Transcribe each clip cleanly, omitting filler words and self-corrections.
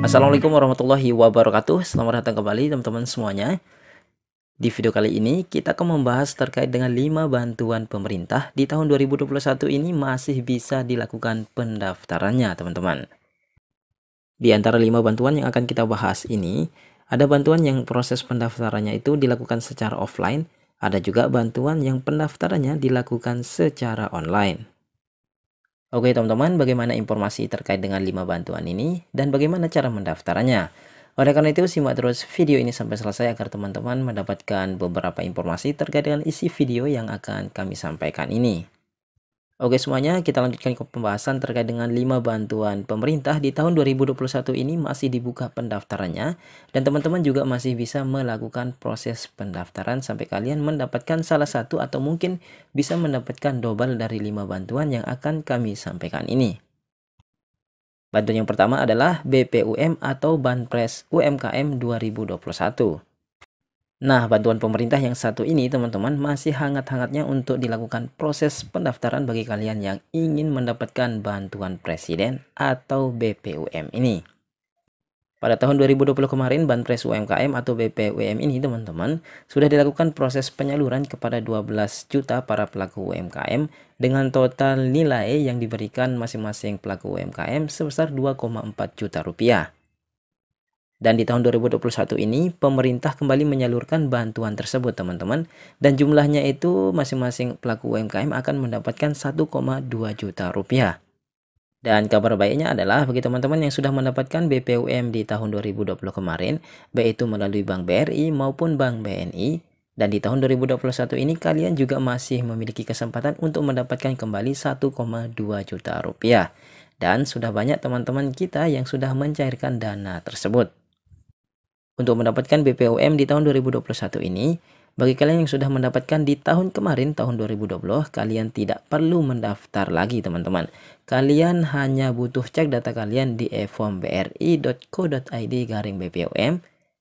Assalamualaikum warahmatullahi wabarakatuh. Selamat datang kembali teman-teman semuanya. Di video kali ini kita akan membahas terkait dengan 5 bantuan pemerintah di tahun 2021 ini masih bisa dilakukan pendaftarannya teman-teman. Di antara 5 bantuan yang akan kita bahas ini, ada bantuan yang proses pendaftarannya itu dilakukan secara offline, ada juga bantuan yang pendaftarannya dilakukan secara online. Oke teman-teman, bagaimana informasi terkait dengan 5 bantuan ini dan bagaimana cara mendaftarannya? Oleh karena itu, simak terus video ini sampai selesai agar teman-teman mendapatkan beberapa informasi terkait dengan isi video yang akan kami sampaikan ini. Oke semuanya, kita lanjutkan ke pembahasan terkait dengan 5 bantuan pemerintah di tahun 2021 ini masih dibuka pendaftarannya, dan teman-teman juga masih bisa melakukan proses pendaftaran sampai kalian mendapatkan salah satu atau mungkin bisa mendapatkan double dari 5 bantuan yang akan kami sampaikan ini. Bantuan yang pertama adalah BPUM atau Banpres UMKM 2021. Nah, bantuan pemerintah yang satu ini teman-teman masih hangat-hangatnya untuk dilakukan proses pendaftaran bagi kalian yang ingin mendapatkan bantuan presiden atau BPUM ini. Pada tahun 2020 kemarin, Banpres UMKM atau BPUM ini teman-teman sudah dilakukan proses penyaluran kepada 12 juta para pelaku UMKM dengan total nilai yang diberikan masing-masing pelaku UMKM sebesar 2,4 juta rupiah. Dan di tahun 2021 ini, pemerintah kembali menyalurkan bantuan tersebut teman-teman. Dan jumlahnya itu masing-masing pelaku UMKM akan mendapatkan 1,2 juta rupiah. Dan kabar baiknya adalah bagi teman-teman yang sudah mendapatkan BPUM di tahun 2020 kemarin, baik itu melalui Bank BRI maupun Bank BNI. Dan di tahun 2021 ini kalian juga masih memiliki kesempatan untuk mendapatkan kembali 1,2 juta rupiah. Dan sudah banyak teman-teman kita yang sudah mencairkan dana tersebut. Untuk mendapatkan BPUM di tahun 2021 ini, bagi kalian yang sudah mendapatkan di tahun kemarin, tahun 2020, kalian tidak perlu mendaftar lagi teman-teman. Kalian hanya butuh cek data kalian di e-form.bri.co.id/BPUM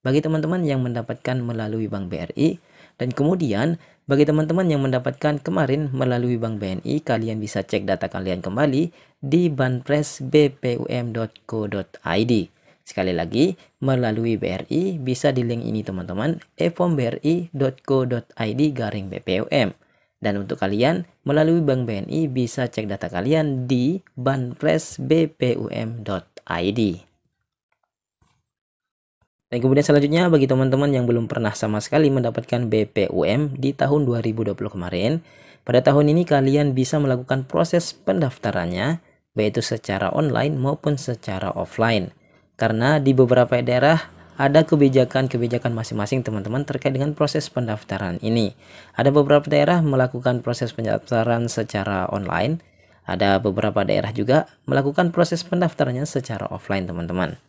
bagi teman-teman yang mendapatkan melalui Bank BRI. Dan kemudian, bagi teman-teman yang mendapatkan kemarin melalui Bank BNI, kalian bisa cek data kalian kembali di banpresbpum.co.id. Sekali lagi, melalui BRI bisa di link ini teman-teman, e-form.bri.co.id/BPUM. Dan untuk kalian melalui Bank BNI bisa cek data kalian di banpresbpum.id. Dan kemudian selanjutnya bagi teman-teman yang belum pernah sama sekali mendapatkan BPUM di tahun 2020 kemarin, pada tahun ini kalian bisa melakukan proses pendaftarannya baik itu secara online maupun secara offline. Karena di beberapa daerah ada kebijakan-kebijakan masing-masing teman-teman terkait dengan proses pendaftaran ini. Ada beberapa daerah melakukan proses pendaftaran secara online. Ada beberapa daerah juga melakukan proses pendaftarannya secara offline teman-teman.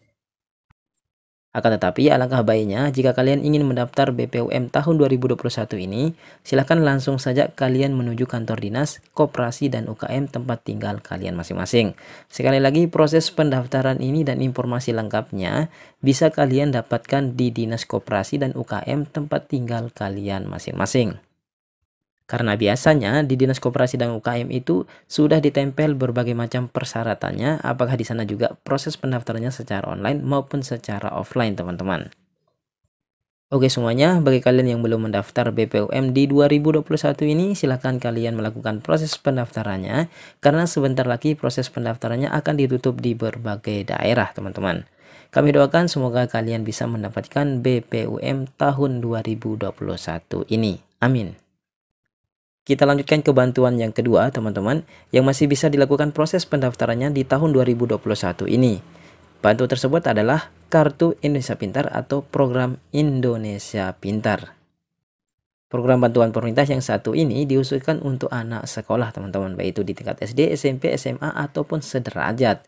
Akan tetapi alangkah baiknya jika kalian ingin mendaftar BPUM tahun 2021 ini, silahkan langsung saja kalian menuju kantor dinas, koperasi, dan UKM tempat tinggal kalian masing-masing. Sekali lagi, proses pendaftaran ini dan informasi lengkapnya bisa kalian dapatkan di dinas koperasi dan UKM tempat tinggal kalian masing-masing. Karena biasanya di Dinas Koperasi dan UKM itu sudah ditempel berbagai macam persyaratannya, apakah di sana juga proses pendaftarannya secara online maupun secara offline teman-teman. Oke semuanya, bagi kalian yang belum mendaftar BPUM di 2021 ini, silahkan kalian melakukan proses pendaftarannya, karena sebentar lagi proses pendaftarannya akan ditutup di berbagai daerah teman-teman. Kami doakan semoga kalian bisa mendapatkan BPUM tahun 2021 ini. Amin. Kita lanjutkan ke bantuan yang kedua teman-teman, yang masih bisa dilakukan proses pendaftarannya di tahun 2021 ini. Bantuan tersebut adalah Kartu Indonesia Pintar atau Program Indonesia Pintar. Program bantuan pemerintah yang satu ini diusulkan untuk anak sekolah teman-teman, baik itu di tingkat SD, SMP, SMA, ataupun sederajat.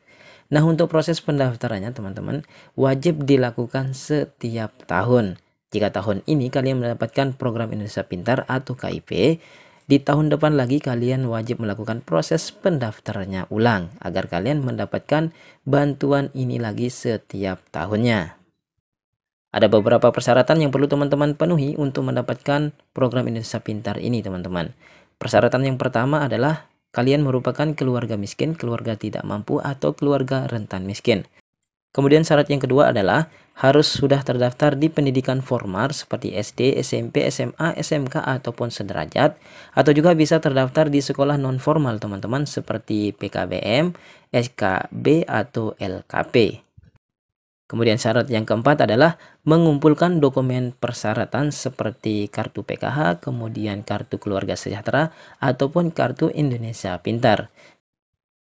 Nah, untuk proses pendaftarannya teman-teman wajib dilakukan setiap tahun. Jika tahun ini kalian mendapatkan Program Indonesia Pintar atau KIP, di tahun depan lagi kalian wajib melakukan proses pendaftarannya ulang agar kalian mendapatkan bantuan ini lagi setiap tahunnya. Ada beberapa persyaratan yang perlu teman-teman penuhi untuk mendapatkan program Indonesia Pintar ini teman-teman. Persyaratan yang pertama adalah kalian merupakan keluarga miskin, keluarga tidak mampu, atau keluarga rentan miskin. Kemudian syarat yang kedua adalah harus sudah terdaftar di pendidikan formal seperti SD, SMP, SMA, SMK ataupun sederajat, atau juga bisa terdaftar di sekolah non formal teman-teman seperti PKBM, SKB atau LKP. Kemudian syarat yang keempat adalah mengumpulkan dokumen persyaratan seperti kartu PKH, kemudian kartu keluarga sejahtera ataupun kartu Indonesia Pintar.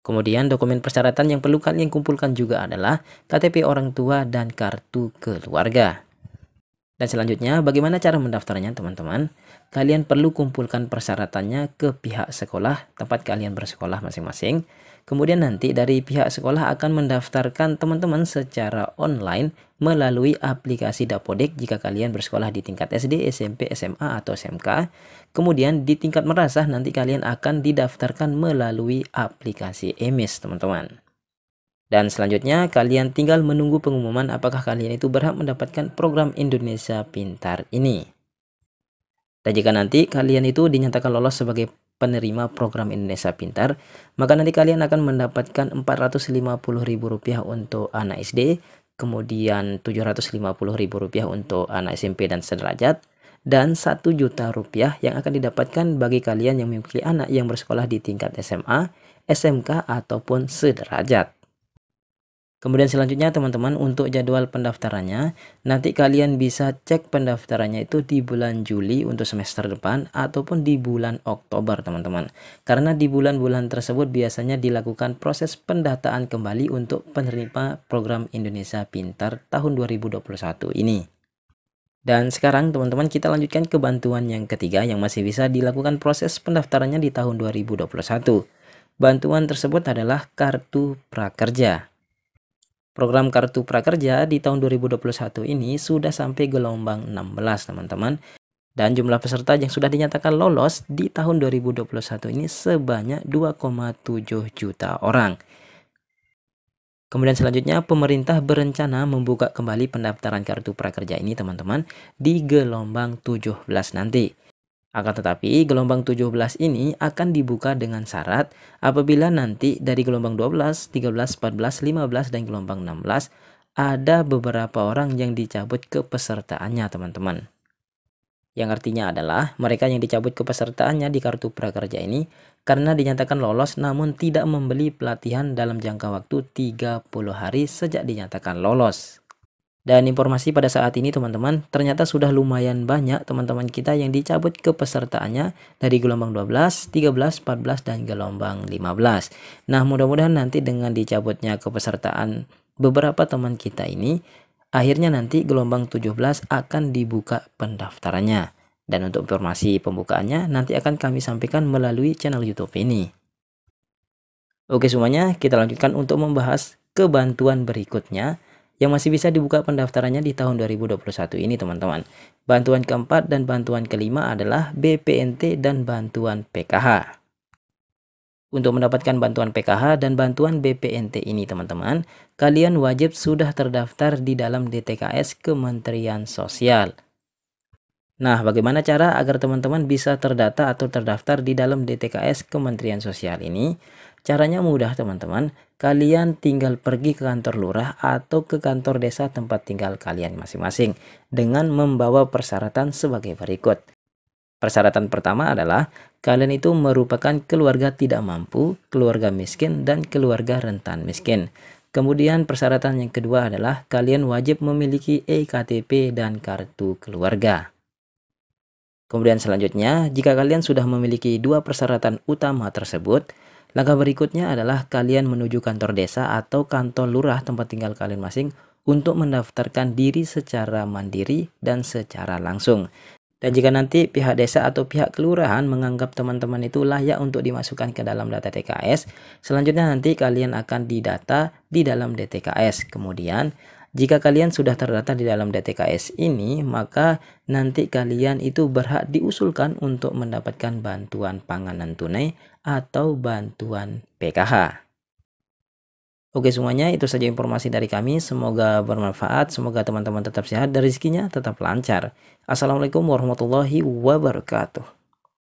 Kemudian dokumen persyaratan yang perlu kalian kumpulkan juga adalah KTP orang tua dan kartu keluarga. Dan selanjutnya bagaimana cara mendaftarnya teman-teman? Kalian perlu kumpulkan persyaratannya ke pihak sekolah tempat kalian bersekolah masing-masing. Kemudian nanti dari pihak sekolah akan mendaftarkan teman-teman secara online melalui aplikasi Dapodik jika kalian bersekolah di tingkat SD, SMP, SMA, atau SMK. Kemudian di tingkat madrasah nanti kalian akan didaftarkan melalui aplikasi EMIS teman-teman. Dan selanjutnya kalian tinggal menunggu pengumuman apakah kalian itu berhak mendapatkan program Indonesia Pintar ini. Dan jika nanti kalian itu dinyatakan lolos sebagai penerima program Indonesia Pintar, maka nanti kalian akan mendapatkan Rp450.000 untuk anak SD, kemudian Rp750.000 untuk anak SMP dan sederajat, dan Rp1.000.000 yang akan didapatkan bagi kalian yang memiliki anak yang bersekolah di tingkat SMA, SMK, ataupun sederajat. Kemudian selanjutnya teman-teman untuk jadwal pendaftarannya, nanti kalian bisa cek pendaftarannya itu di bulan Juli untuk semester depan ataupun di bulan Oktober teman-teman. Karena di bulan-bulan tersebut biasanya dilakukan proses pendataan kembali untuk penerima program Indonesia Pintar tahun 2021 ini. Dan sekarang teman-teman kita lanjutkan ke bantuan yang ketiga yang masih bisa dilakukan proses pendaftarannya di tahun 2021. Bantuan tersebut adalah Kartu Prakerja. Program Kartu Prakerja di tahun 2021 ini sudah sampai gelombang 16 teman-teman. Dan jumlah peserta yang sudah dinyatakan lolos di tahun 2021 ini sebanyak 2,7 juta orang. Kemudian selanjutnya pemerintah berencana membuka kembali pendaftaran Kartu Prakerja ini teman-teman di gelombang 17 nanti. Akan tetapi gelombang 17 ini akan dibuka dengan syarat apabila nanti dari gelombang 12, 13, 14, 15 dan gelombang 16 ada beberapa orang yang dicabut kepesertaannya teman-teman. Yang artinya adalah mereka yang dicabut kepesertaannya di Kartu Prakerja ini karena dinyatakan lolos namun tidak membeli pelatihan dalam jangka waktu 30 hari sejak dinyatakan lolos. Dan informasi pada saat ini teman-teman, ternyata sudah lumayan banyak teman-teman kita yang dicabut kepesertaannya dari gelombang 12, 13, 14, dan gelombang 15. Nah mudah-mudahan nanti dengan dicabutnya kepesertaan beberapa teman kita ini, akhirnya nanti gelombang 17 akan dibuka pendaftarannya. Dan untuk informasi pembukaannya nanti akan kami sampaikan melalui channel YouTube ini. Oke semuanya, kita lanjutkan untuk membahas kebantuan berikutnya yang masih bisa dibuka pendaftarannya di tahun 2021 ini teman-teman. Bantuan keempat dan bantuan kelima adalah BPNT dan bantuan PKH. Untuk mendapatkan bantuan PKH dan bantuan BPNT ini teman-teman, kalian wajib sudah terdaftar di dalam DTKS Kementerian Sosial. Nah, bagaimana cara agar teman-teman bisa terdata atau terdaftar di dalam DTKS Kementerian Sosial ini? Caranya mudah teman-teman, kalian tinggal pergi ke kantor lurah atau ke kantor desa tempat tinggal kalian masing-masing dengan membawa persyaratan sebagai berikut. Persyaratan pertama adalah kalian itu merupakan keluarga tidak mampu, keluarga miskin, dan keluarga rentan miskin. Kemudian persyaratan yang kedua adalah kalian wajib memiliki eKTP dan kartu keluarga. Kemudian selanjutnya, jika kalian sudah memiliki dua persyaratan utama tersebut, langkah berikutnya adalah kalian menuju kantor desa atau kantor lurah tempat tinggal kalian masing untuk mendaftarkan diri secara mandiri dan secara langsung. Dan jika nanti pihak desa atau pihak kelurahan menganggap teman-teman itu layak untuk dimasukkan ke dalam data TKS, selanjutnya nanti kalian akan didata di dalam DTKS. Kemudian, jika kalian sudah terdata di dalam DTKS ini, maka nanti kalian itu berhak diusulkan untuk mendapatkan bantuan panganan tunai atau bantuan PKH. Oke semuanya, itu saja informasi dari kami. Semoga bermanfaat, semoga teman-teman tetap sehat dan rezekinya tetap lancar. Assalamualaikum warahmatullahi wabarakatuh.